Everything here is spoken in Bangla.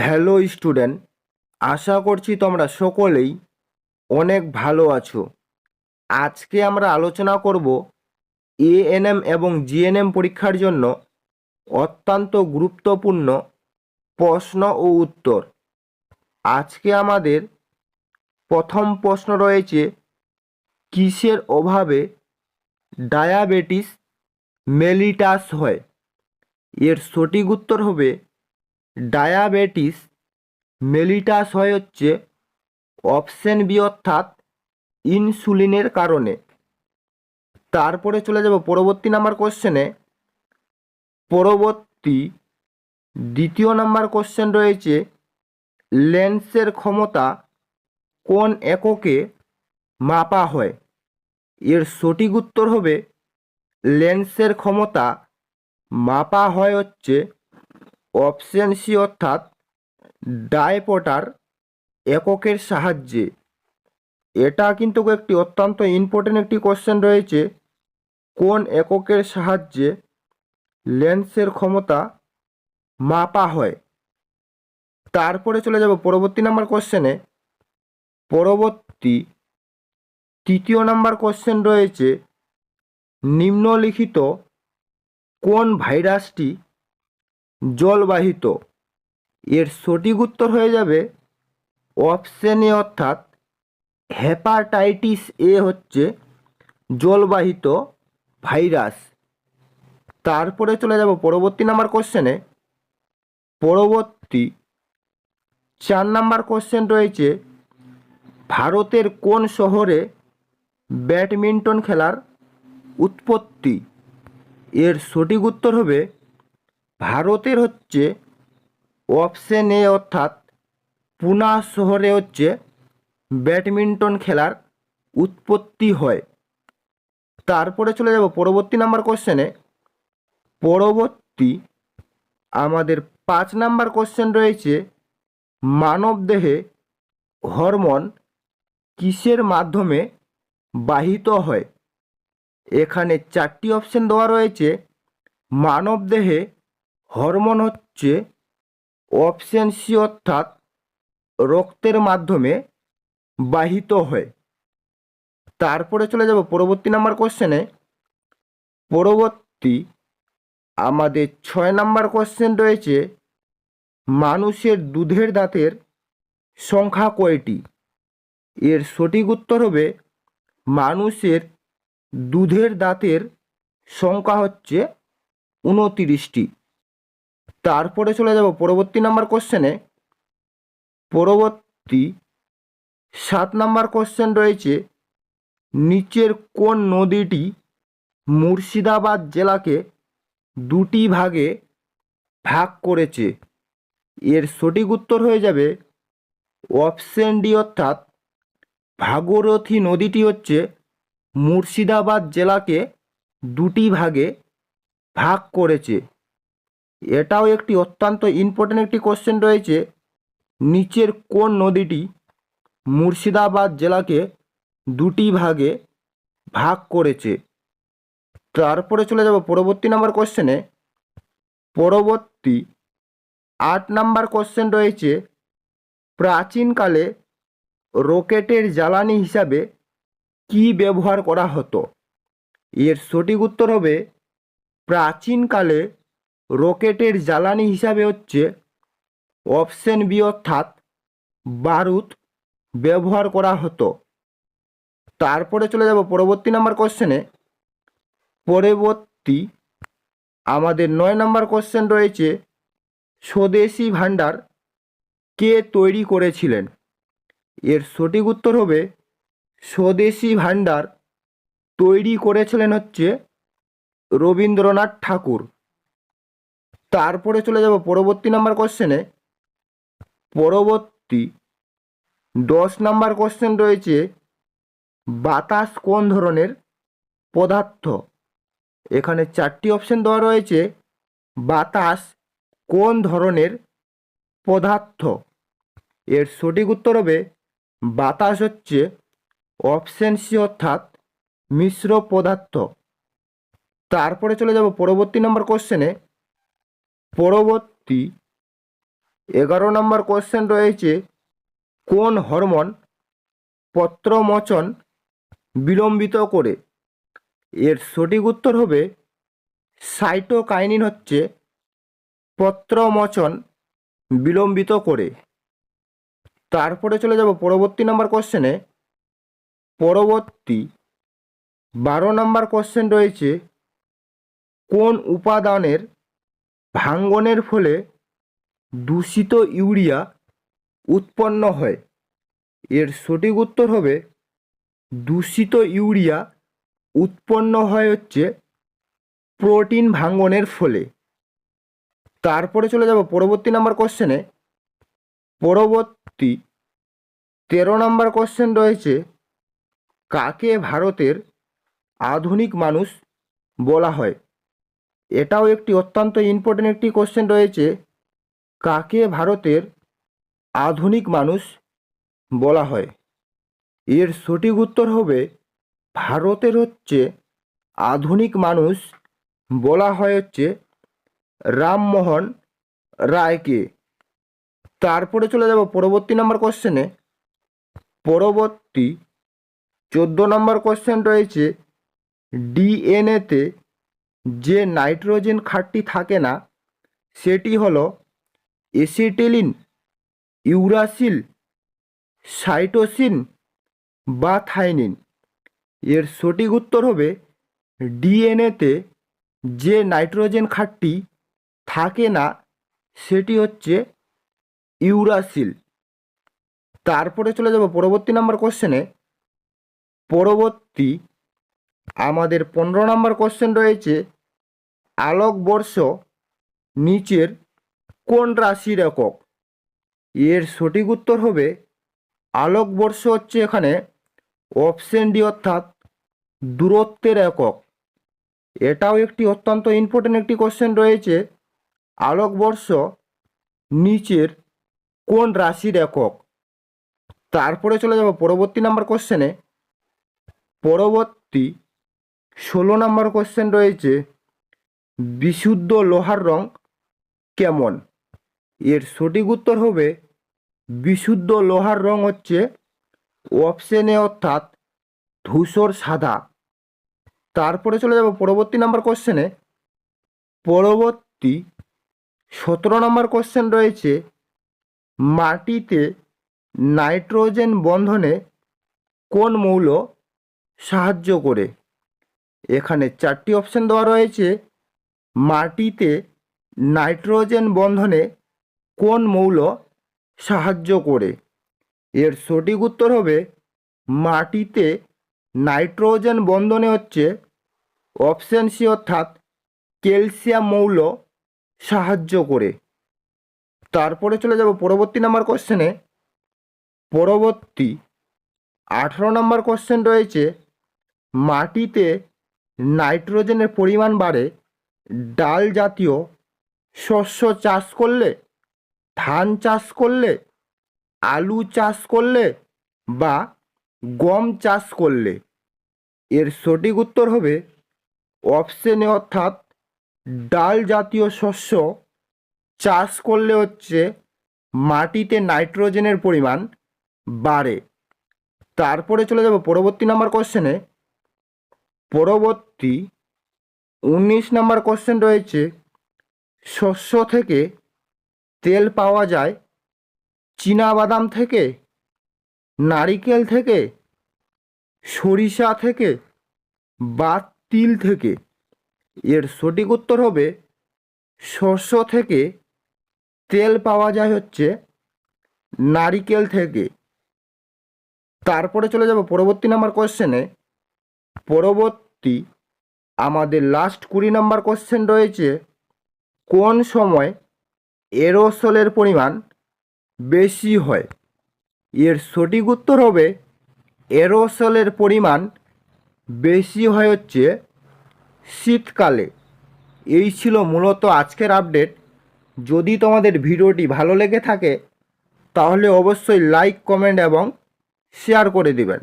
হ্যালো স্টুডেন্ট, আশা করছি তোমরা সকলেই অনেক ভালো আছো। আজকে আমরা আলোচনা করব এএনএম এবং জিএনএম পরীক্ষার জন্য অত্যন্ত গুরুত্বপূর্ণ প্রশ্ন ও উত্তর। আজকে আমাদের প্রথম প্রশ্ন রয়েছে, কিসের অভাবে ডায়াবেটিস মেলিটাস হয়? এর সঠিক উত্তর হবে ডায়াবেটিস মেলিটাস হয় হচ্ছে অপশন বি, অর্থাৎ ইনসুলিনের কারণে। তারপরে চলে যাব পরবর্তী নাম্বার কোশ্চেনে। পরবর্তী দ্বিতীয় নাম্বার কোশ্চেন রয়েছে, লেন্সের ক্ষমতা কোন এককে মাপা হয়? এর সঠিক উত্তর হবে লেন্সের ক্ষমতা মাপা হয় হচ্ছে অপশন সি, অর্থাৎ ডায়পটার এককের সাহায্যে। এটা কিন্তু একটি অত্যন্ত ইম্পর্টেন্ট একটি কোশ্চেন রয়েছে, কোন এককের সাহায্যে লেন্সের ক্ষমতা মাপা হয়। তারপরে চলে যাব পরবর্তী নাম্বার কোশ্চেনে। পরবর্তী তৃতীয় নাম্বার কোশ্চেন রয়েছে, নিম্নলিখিত কোন ভাইরাসটি জলবাহিত? এর সঠিক উত্তর হয়ে যাবে অপশন এ, অর্থাৎ হেপাটাইটিস এ হচ্ছে জলবাহিত ভাইরাস। তারপরে চলে যাব পরবর্তী নাম্বার কোশ্চেনে। পরবর্তী 4 নাম্বার কোশ্চেন রয়েছে, ভারতের কোন শহরে ব্যাডমিন্টন খেলার উৎপত্তি? এর সঠিক উত্তর হবে ভারতের হচ্ছে অপশন এ, অর্থাৎ পুনা শহরে হচ্ছে ব্যাডমিন্টন খেলার উৎপত্তি হয়। তারপরে চলে যাব পরবর্তী নাম্বার কোশ্চেনে। পরবর্তী আমাদের 5 নাম্বার কোশ্চেন রয়েছে, মানবদেহে হরমোন কিসের মাধ্যমে বাহিত হয়? এখানে 4টি অপশন দেওয়া রয়েছে। মানবদেহে হরমোন হচ্ছে অপশন সি, অর্থাৎ রক্তের মাধ্যমে বাহিত হয়। তারপরে চলে যাব পরবর্তী নাম্বার কোশ্চেনে। পরবর্তী আমাদের 6 নাম্বার কোশ্চেন রয়েছে, মানুষের দুধের দাঁতের সংখ্যা কয়টি? এর সঠিক উত্তর হবে মানুষের দুধের দাঁতের সংখ্যা হচ্ছে 29টি। তারপরে চলে যাব পরবর্তী নাম্বার কোশ্চেনে। পরবর্তী 7 নাম্বার কোশ্চেন রয়েছে, নিচের কোন নদীটি মুর্শিদাবাদ জেলাকে দুটি ভাগে ভাগ করেছে? এর সঠিক উত্তর হয়ে যাবে অপশন ডি, অর্থাৎ ভাগীরথী নদীটি হচ্ছে মুর্শিদাবাদ জেলাকে দুটি ভাগে ভাগ করেছে। এটাও একটি অত্যন্ত ইম্পর্টেন্ট একটি কোশ্চেন রয়েছে, নিচের কোন নদীটি মুর্শিদাবাদ জেলাকে দুটি ভাগে ভাগ করেছে। তারপরে চলে যাব পরবর্তী নাম্বার কোশ্চেনে। পরবর্তী 8 নাম্বার কোশ্চেন রয়েছে, প্রাচীনকালে রকেটের জ্বালানি হিসাবে কি ব্যবহার করা হতো? এর সঠিক উত্তর হবে প্রাচীনকালে রকেটের জ্বালানি হিসাবে হচ্ছে অপশন বি, অর্থাৎ বারুদ ব্যবহার করা হতো। তারপরে চলে যাব পরবর্তী নাম্বার কোশ্চেনে। পরবর্তী আমাদের 9 নাম্বার কোশ্চেন রয়েছে, স্বদেশী ভাণ্ডার কে তৈরি করেছিলেন? এর সঠিক উত্তর হবে স্বদেশী ভাণ্ডার তৈরি করেছিলেন হচ্ছে রবীন্দ্রনাথ ঠাকুর। তারপরে চলে যাব পরবর্তী নাম্বার কোশ্চেনে। পরবর্তী 10 নাম্বার কোশ্চেন রয়েছে, বাতাস কোন ধরনের পদার্থ? এখানে 4টি অপশন দেওয়া রয়েছে, বাতাস কোন ধরনের পদার্থ? এর সঠিক উত্তর হবে বাতাস হচ্ছে অপশন সি, অর্থাৎ মিশ্র পদার্থ। তারপরে চলে যাব পরবর্তী নাম্বার কোশ্চেনে। পরবর্তী 11 নম্বর কোশ্চেন রয়েছে, কোন হরমোন পত্রমোচন বিলম্বিত করে? এর সঠিক উত্তর হবে সাইটোকাইনিন হচ্ছে পত্রমোচন বিলম্বিত করে। তারপরে চলে যাব পরবর্তী নাম্বার কোশ্চেনে। পরবর্তী 12 নম্বর কোশ্চেন রয়েছে, কোন উপাদানের ভাঙ্গনের ফলে দূষিত ইউরিয়া উৎপন্ন হয়? এর সঠিক উত্তর হবে দূষিত ইউরিয়া উৎপন্ন হয় হচ্ছে প্রোটিন ভাঙ্গনের ফলে। তারপরে চলে যাব পরবর্তী নাম্বার কোশ্চেনে। পরবর্তী 13 নম্বর কোশ্চেন রয়েছে, কাকে ভারতের আধুনিক মানুষ বলা হয়? এটাও একটি অত্যন্ত ইম্পর্টেন্ট একটি কোশ্চেন রয়েছে, কাকে ভারতের আধুনিক মানুষ বলা হয়? এর সঠিক উত্তর হবে ভারতের হচ্ছে আধুনিক মানুষ বলা হয় হচ্ছে রামমোহন রায়কে। তারপরে চলে যাব পরবর্তী নাম্বার কোশ্চেনে। পরবর্তী 14 নম্বর কোশ্চেন রয়েছে, ডিএনএতে যে নাইট্রোজেন ক্ষারটি থাকে না সেটি হলো এসিটিলিন, ইউরাসিল, সাইটোসিন বা থাইমিন। এর সঠিক উত্তর হবে ডিএনএতে যে নাইট্রোজেন ক্ষারটি থাকে না সেটি হচ্ছে ইউরাসিল। তারপরে চলে যাব পরবর্তী নাম্বার কোশ্চেনে। পরবর্তী আমাদের 15 নম্বর কোশ্চেন রয়েছে, আলোকবর্ষ নিচের কোন রাশির একক? এর সঠিক উত্তর হবে আলোকবর্ষ হচ্ছে এখানে অপশন ডি অর্থাৎ দূরত্বের একক। এটাও একটি অত্যন্ত ইম্পর্টেন্ট একটি কোশ্চেন রয়েছে, আলোকবর্ষ নিচের কোন রাশির একক? তারপরে চলে যাব পরবর্তী নাম্বার কোশ্চেনে। পরবর্তী 16 নম্বর কোশ্চেন রয়েছে, বিশুদ্ধ লোহার রং কেমন? এর সঠিক উত্তর হবে বিশুদ্ধ লোহার রং হচ্ছে অপশন এ অর্থাৎ ধূসর সাদা। তারপরে চলে যাব পরবর্তী নাম্বার কোশ্চেনে। পরবর্তী 17 নম্বর কোশ্চেন রয়েছে, মাটিতে নাইট্রোজেন বন্ধনে কোন মৌল সাহায্য করে? এখানে 4টি অপশন দেওয়া রয়েছে, মাটিতে নাইট্রোজেন বন্ধনে কোন মৌল সাহায্য করে? এর সঠিক উত্তর হবে মাটিতে নাইট্রোজেন বন্ধনে হচ্ছে অপশন সি অর্থাৎ ক্যালসিয়াম মৌল সাহায্য করে। তারপরে চলে যাব পরবর্তী নাম্বার কোশ্চেনে। পরবর্তী 18 নম্বর কোশ্চেন রয়েছে, মাটিতে নাইট্রোজেনের পরিমাণ বাড়ে ডাল জাতীয় শস্য চাষ করলে, ধান চাষ করলে, আলু চাষ করলে বা গম চাষ করলে? এর সঠিক উত্তর হবে অপশন এ অর্থাৎ ডাল জাতীয় শস্য চাষ করলে হচ্ছে মাটিতে নাইট্রোজেনের পরিমাণ বাড়ে। তারপরে চলে যাব পরবর্তী নাম্বার কোশ্চেনে। পরবর্তী 19 নম্বর কোশ্চেন রয়েছে, শস্য থেকে তেল পাওয়া যায় চীনাবাদাম থেকে, নারিকেল থেকে, সরিষা থেকে বা তিল থেকে? এর সঠিক উত্তর হবে শস্য থেকে তেল পাওয়া যায় হচ্ছে নারিকেল থেকে। তারপরে চলে যাব পরবর্তী নাম্বার কোশ্চেনে। পরবর্তী আমাদের লাস্ট 20 নম্বর কোশ্চেন রয়েছে, কোন সময় এরোসলের পরিমাণ বেশি হয়? এর সঠিক উত্তর হবে এরোসলের পরিমাণ বেশি হয় হচ্ছে শীতকালে। এই ছিল মূলত আজকের আপডেট। যদি তোমাদের ভিডিওটি ভালো লেগে থাকে তাহলে অবশ্যই লাইক, কমেন্ট এবং শেয়ার করে দিবেন।